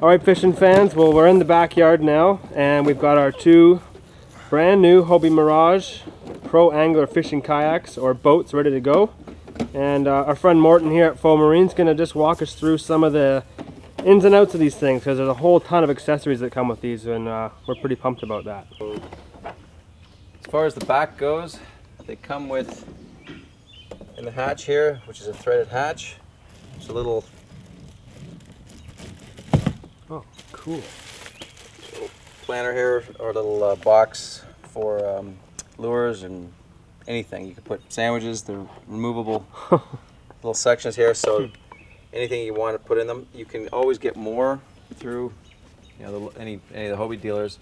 All right, fishing fans, well, we're in the backyard now, and we've got our two brand new Hobie Mirage Pro Angler fishing kayaks or boats ready to go. And our friend Morton here at Faux Marine's gonna just walk us through some of the ins and outs of these things, because there's a whole ton of accessories that come with these, and we're pretty pumped about that. As far as the back goes, they come with, in the hatch here, which is a threaded hatch, there's a little, oh, cool, little planter here, or a little box for lures and anything. You can put sandwiches, they're removable little sections here, so anything you want to put in them. You can always get more through, you know, any of the Hobie dealers.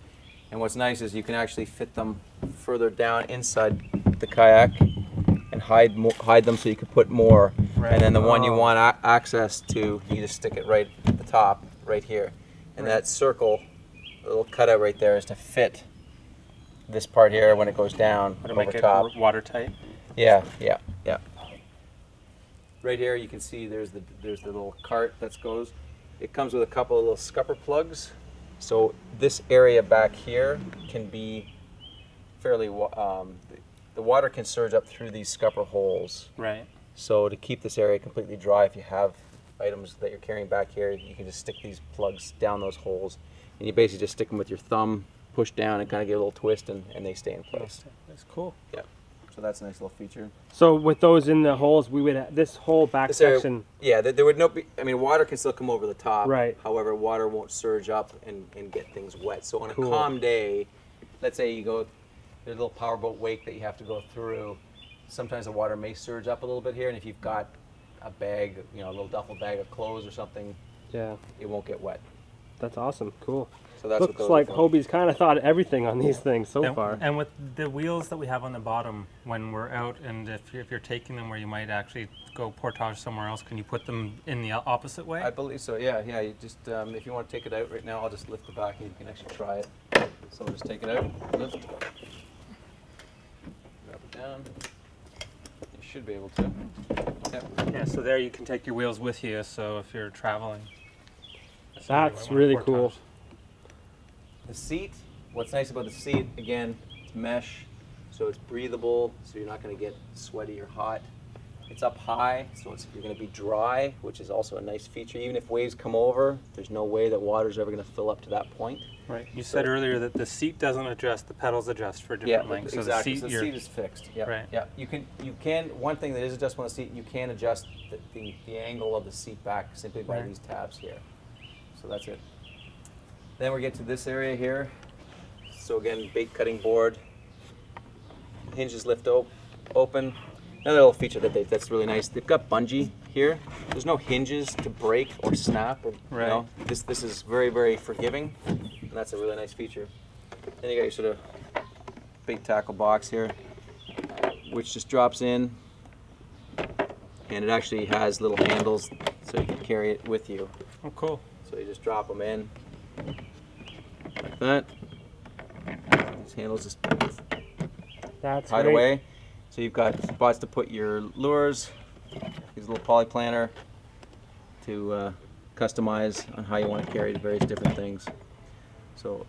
And what's nice is you can actually fit them further down inside the kayak and hide them, so you can put more. Right. And then the one you want access to, you just stick it right at the top, right here. And that circle, the little cutout right there, is to fit this part here when it goes down to over make top. It watertight. Yeah. Right here you can see there's the little cart that goes. It comes with a couple of little scupper plugs. So this area back here can be fairly, the water can surge up through these scupper holes. Right. So to keep this area completely dry, if you have items that you're carrying back here, you can just stick these plugs down those holes, and you basically just stick them with your thumb, push down, and kind of give a little twist, and they stay in place. That's cool. Yeah. So that's a nice little feature. So with those in the holes, we would have this whole back section. Yeah, there would not be. I mean, water can still come over the top. Right. However, water won't surge up and get things wet. So on a calm day, let's say you go, there's a little powerboat wake that you have to go through. Sometimes the water may surge up a little bit here, and if you've got a bag, you know, a little duffel bag of clothes or something, yeah, it won't get wet. That's awesome. Cool. So that's looks like Hobie's kind of thought of everything on these things so far. And with the wheels that we have on the bottom, when we're out, and if you're taking them where you might actually go portage somewhere else, can you put them in the opposite way? I believe so. Yeah. You just if you want to take it out right now, I'll just lift the back and you can actually try it. So we'll just take it out, lift, grab it down. You should be able to. Yep. Yeah. So there you can take your wheels with you. So if you're traveling, that's really cool. The seat, what's nice about the seat, again, it's mesh, so it's breathable, so you're not going to get sweaty or hot. It's up high, so you're going to be dry, which is also a nice feature. Even if waves come over, there's no way that water's ever going to fill up to that point. Right. You said earlier that the seat doesn't adjust, the pedals adjust for different lengths. Exactly. So the seat is fixed. Yeah. Right. Yeah. You can. One thing that is adjustable on the seat, you can adjust the angle of the seat back simply by these tabs here. So that's it. Then we get to this area here. So again, bait cutting board. Hinges lift open. Another little feature that's really nice. They've got bungee here. There's no hinges to break or snap. Or, you know, this is very, very forgiving, and that's a really nice feature. Then you got your sort of bait tackle box here, which just drops in, and it actually has little handles so you can carry it with you. Oh, cool. So you just drop them in like that. These handles just hide away. So you've got spots to put your lures, these little poly planner to customize on how you want to carry the various different things. So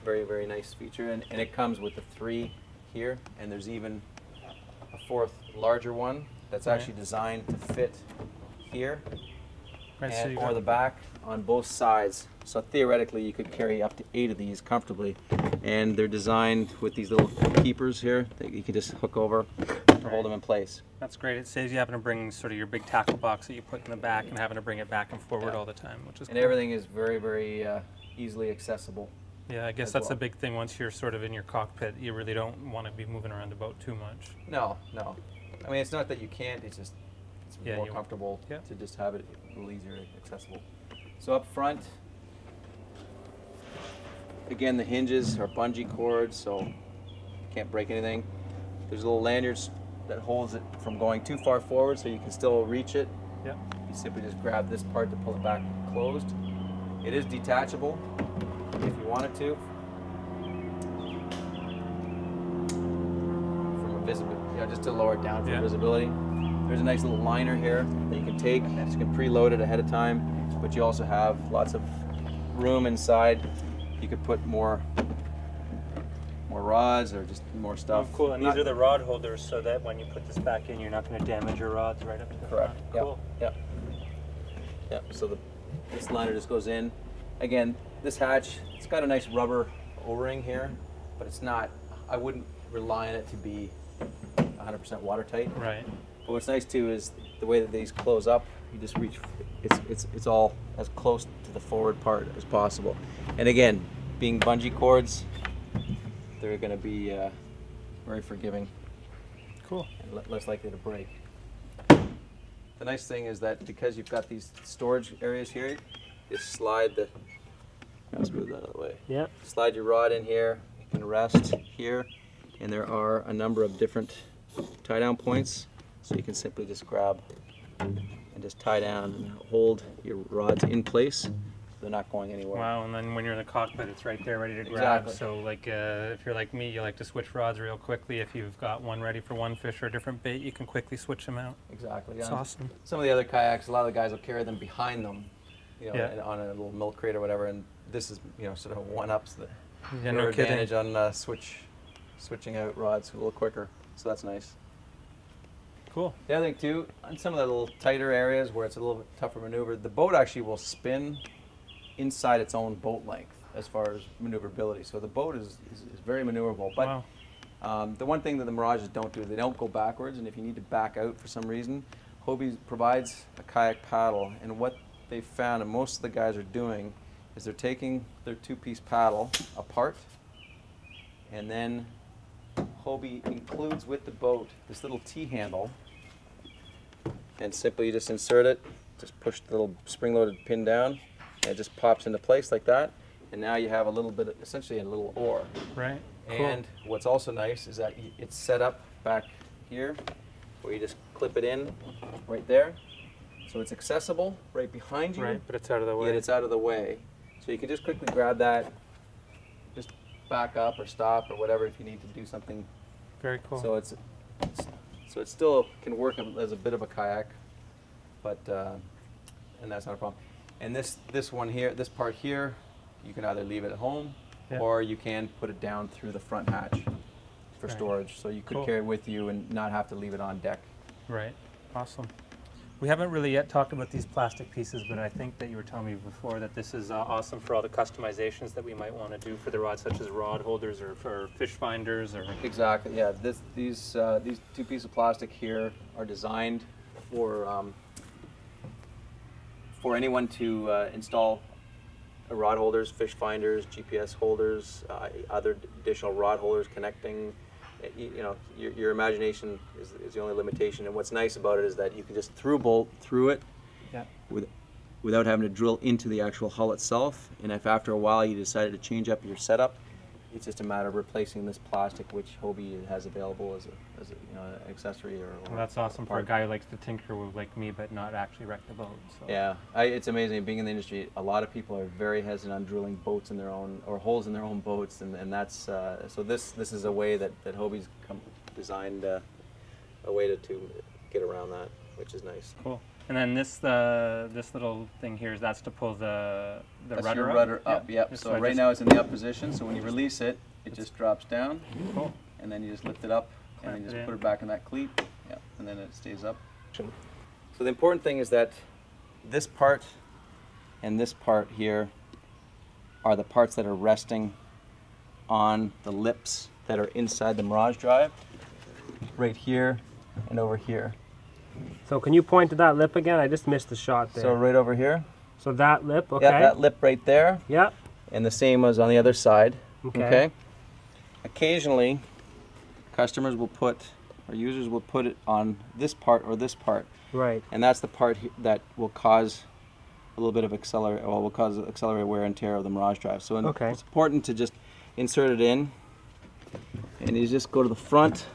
very, very nice feature, and it comes with the 3 here, and there's even a 4th larger one that's actually designed to fit here. And, or the back on both sides. So theoretically you could carry up to 8 of these comfortably, and they're designed with these little keepers here that you can just hook over to hold them in place. That's great. It saves you having to bring sort of your big tackle box that you put in the back and having to bring it back and forward all the time, which is cool. And everything is very, very easily accessible. Yeah, I guess that's a big thing. Once you're sort of in your cockpit, you really don't want to be moving around the boat too much. No. I mean, it's not that you can't, it's just more comfortable to just have it a little easier accessible. So up front, again, the hinges are bungee cords, so you can't break anything. There's little lanyards that holds it from going too far forward, so you can still reach it. Yeah. You simply just grab this part to pull it back closed. It is detachable if you wanted to. From a visibility, just to lower it down for visibility. There's a nice little liner here that you can take, so you can preload it ahead of time, but you also have lots of room inside, you could put more rods or just more stuff. Oh, cool. And these are the rod holders, so that when you put this back in, you're not going to damage your rods right up to the Correct. front. Cool. Yep. So this liner just goes in. Again, this hatch, it's got a nice rubber O-ring here, but it's not. I wouldn't rely on it to be 100% watertight. Right. But what's nice too is the way that these close up. You just reach. It's all as close to the forward part as possible. And again, being bungee cords, they're going to be very forgiving. Cool. And less likely to break. The nice thing is that because you've got these storage areas here, you slide the. Let's move that out of the way. Yeah. Slide your rod in here. You can rest here, and there are a number of different tie down points, so you can simply just grab and just tie down and hold your rods in place. They're not going anywhere. Wow, and then when you're in the cockpit, it's right there ready to grab. Exactly. So like if you're like me, you like to switch rods real quickly. If you've got one ready for one fish or a different bait, you can quickly switch them out. Exactly. It's awesome. Some of the other kayaks, a lot of the guys will carry them behind them, you know, Yeah. on a little milk crate or whatever, and this is, you know, sort of one-ups the Yeah, your no kidding. advantage on switching out rods a little quicker. So that's nice. Cool. The other thing too, on some of the little tighter areas where it's a little bit tougher maneuver, the boat actually will spin inside its own boat length as far as maneuverability. So the boat is very maneuverable. But wow. the one thing that the Mirages don't do, they don't go backwards, and if you need to back out for some reason, Hobie provides a kayak paddle, and what they've found, and most of the guys are doing, is they're taking their two-piece paddle apart, and then Hobie includes with the boat this little T-handle, and simply you just insert it, just push the little spring-loaded pin down, and it just pops into place like that, and now you have a little bit of, essentially a little oar. Right. And what's also nice is that it's set up back here, where you just clip it in right there, so it's accessible right behind you. Right, but it's out of the way. Yet it's out of the way, so you can just quickly grab that, just back up or stop or whatever if you need to do something. Very cool. So it still can work as a bit of a kayak, but and that's not a problem. And this one here, this part here, you can either leave it at home, or you can put it down through the front hatch for storage. So you could carry it with you and not have to leave it on deck. Right. Awesome. We haven't really yet talked about these plastic pieces, but I think that you were telling me before that this is awesome for all the customizations that we might want to do for the rod, such as rod holders or for fish finders. Or Exactly. Yeah. These two pieces of plastic here are designed for anyone to install rod holders, fish finders, GPS holders, other additional rod holders connecting. You know, your imagination is the only limitation, and what's nice about it is that you can just bolt through it without having to drill into the actual hull itself. And if after a while you decided to change up your setup, it's just a matter of replacing this plastic, which Hobie has available as a you know, an accessory or well, that's awesome for a guy who likes to tinker with, like me, but not actually wreck the boat. So. Yeah, it's amazing. Being in the industry, a lot of people are very hesitant on drilling boats in their own, or holes in their own boats, and that's so this is a way that Hobie's designed a way to get around that, which is nice. Cool. And then this little thing here, that's to pull the That's rudder your up? rudder up. Yep. So right now it's in the up position. So when you release it, it just drops down. Cool. And then you just lift it up, and then you just put it back in that cleat. Yeah. And then it stays up. So the important thing is that this part and this part here are the parts that are resting on the lips that are inside the Mirage drive, right here and over here. So can you point to that lip again? I just missed the shot there. So right over here. So that lip, okay. Yeah, that lip right there. Yeah. And the same as on the other side. Okay. Occasionally, customers will put, or users will put it on this part or this part. Right. And that's the part that will cause a little bit of accelerate wear and tear of the Mirage drive. So it's important to just insert it in, and you just go to the front,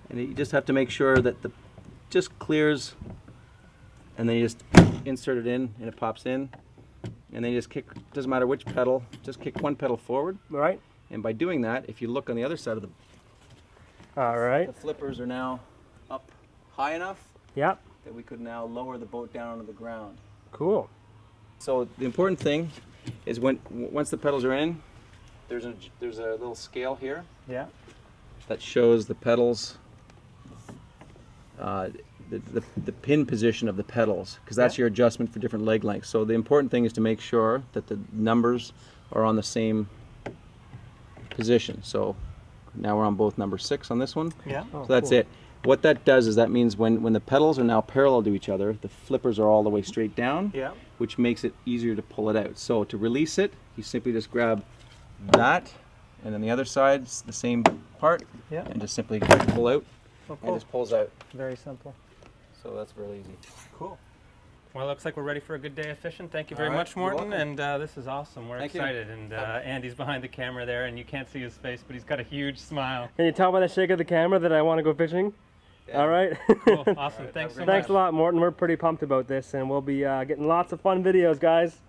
and you just have to make sure that the just clears, and then you just insert it in, and it pops in, and then you just kick. Doesn't matter which pedal, just kick one pedal forward. Right. And by doing that, if you look on the other side of the flippers are now up high enough. Yep. That we could now lower the boat down onto the ground. Cool. So the important thing is once the pedals are in, there's a little scale here. Yeah. That shows the pedals, the pin position of the pedals, because that's your adjustment for different leg lengths. So the important thing is to make sure that the numbers are on the same position. So now we're on both number 6 on this one. Yeah. So that's it. What that does is that means when the pedals are now parallel to each other, the flippers are all the way straight down, which makes it easier to pull it out. So to release it, you simply just grab that, and then the other side's the same part, and just simply pull out, and it just pulls out. Very simple. So that's really easy. Cool. Well, it looks like we're ready for a good day of fishing. Thank you very much, Morton. And this is awesome. We're excited. And Andy's behind the camera there, and you can't see his face, but he's got a huge smile. Can you tell by the shake of the camera that I want to go fishing? All right. Cool. Awesome. Thanks so much. Thanks a lot, Morton. We're pretty pumped about this, and we'll be getting lots of fun videos, guys.